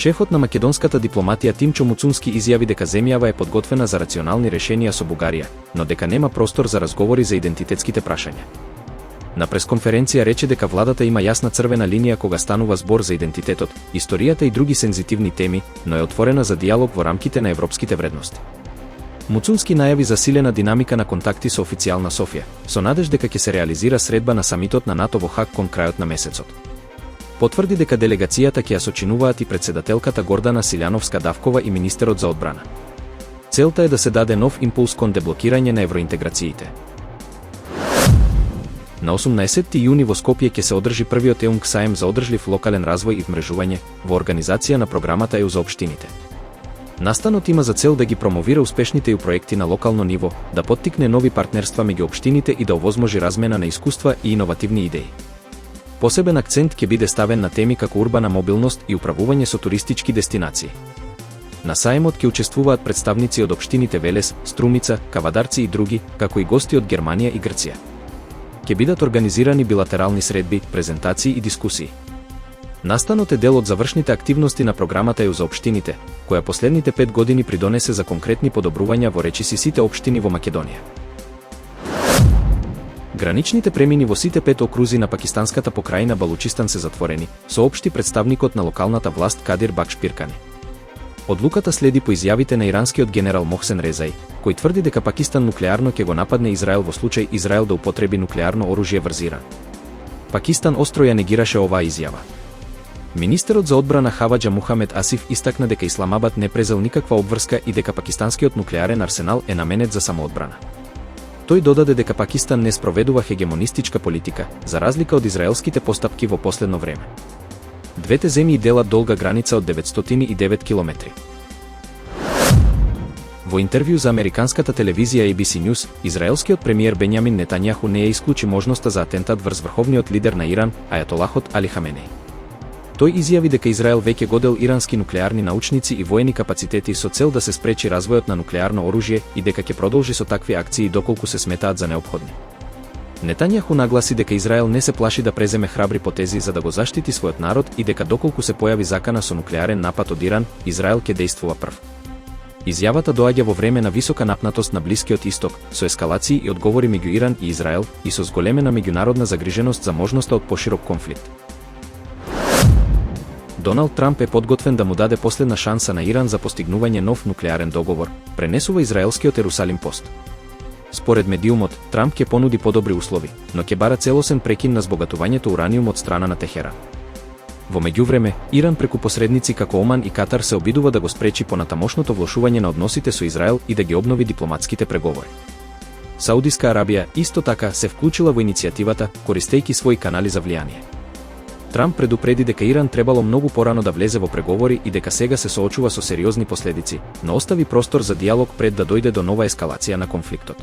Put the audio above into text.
Шефот на македонската дипломатија Тимчо Муцунски изјави дека земјава е подготвена за рационални решенија со Бугарија, но дека нема простор за разговори за идентитетските прашања. На пресконференција рече дека владата има јасна црвена линија кога станува збор за идентитетот, историјата и други сензитивни теми, но е отворена за дијалог во рамките на европските вредности. Муцунски најави засилена динамика на контакти со официјална Софија, со надеж дека ќе се реализира средба на самитот на НАТО во Хаг кон крајот на месецот. Потврди дека делегацијата ќе ја сочинуваат и председателката Гордана Силјановска-Давкова и министерот за одбрана. Целта е да се даде нов импулс кон деблокирање на евроинтеграциите. На 18 јуни во Скопје ќе се одржи првиот ЕУНК саем за одржлив локален развој и вмрежување, во организација на програмата ЕУ за општините. Настанот има за цел да ги промовира успешните ЕУ проекти на локално ниво, да поттикне нови партнерства меѓу општините и да овозможи размена на искуства и иновативни идеи. Посебен акцент ќе биде ставен на теми како урбана мобилност и управување со туристички дестинации. На саемот ќе учествуваат представници од општините Велес, Струмица, Кавадарци и други, како и гости од Германија и Грција. Ќе бидат организирани билатерални средби, презентации и дискусии. Настанот е дел од завршните активности на програмата ЕУ за општините, која последните 5 години придонесе за конкретни подобрувања во речиси сите општини во Македонија. Граничните премини во сите 5 окрузи на пакистанската покрајина Балучистан се затворени, соопшти представникот на локалната власт Кадир Бакш Пиркани. Одлуката следи по изјавите на иранскиот генерал Мохсен Резај, кој тврди дека Пакистан нуклеарно ќе го нападне Израел во случај Израел да употреби нуклеарно оружје врз Иран. Пакистан остро ја негираше оваа изјава. Министерот за одбрана Хаваџа Мухамед Асиф истакна дека Исламабад не презел никаква обврска и дека пакистанскиот нуклеарен арсенал е наменет за самоодбрана. Тој додаде дека Пакистан не спроведува хегемонистичка политика, за разлика од израелските постапки во последно време. Двете земји делат долга граница од 909 километри. Во интервју за американската телевизија ABC News, израелскиот премиер Бенјамин Нетањаху не ја исклучи можноста за атентат врз врховниот лидер на Иран, ајатолахот Али Хаменеј. Тој изјави дека Израел веќе годел ирански нуклеарни научници и воени капацитети со цел да се спречи развојот на нуклеарно оружје и дека ќе продолжи со такви акции доколку се сметаат за неопходни. Нетањаху нагласи дека Израел не се плаши да преземе храбри потези за да го заштити својот народ и дека доколку се појави закана со нуклеарен напад од Иран, Израел ќе дејствува прв. Изјавата доаѓа во време на висока напнатост на Блискиот Исток, со ескалации и одговори меѓу Иран и Израел и со зголемена меѓународна загриженост за можноста од поширок конфликт. Доналд Трамп е подготвен да му даде последна шанса на Иран за постигнување нов нуклеарен договор, пренесува израелскиот Ерусалим пост. Според медиумот, Трамп ќе понуди подобри услови, но ќе бара целосен прекин на збогатувањето ураниум од страна на Техеран. Во меѓувреме, Иран преку посредници како Оман и Катар се обидува да го спречи понатамошното влошување на односите со Израел и да ги обнови дипломатските преговори. Саудиска Арабија исто така се вклучила во иницијативата, користејќи своји канали за влијание. Трамп предупреди дека Иран требало многу порано да влезе во преговори и дека сега се соочува со сериозни последици, но остави простор за дијалог пред да дојде до нова ескалација на конфликтот.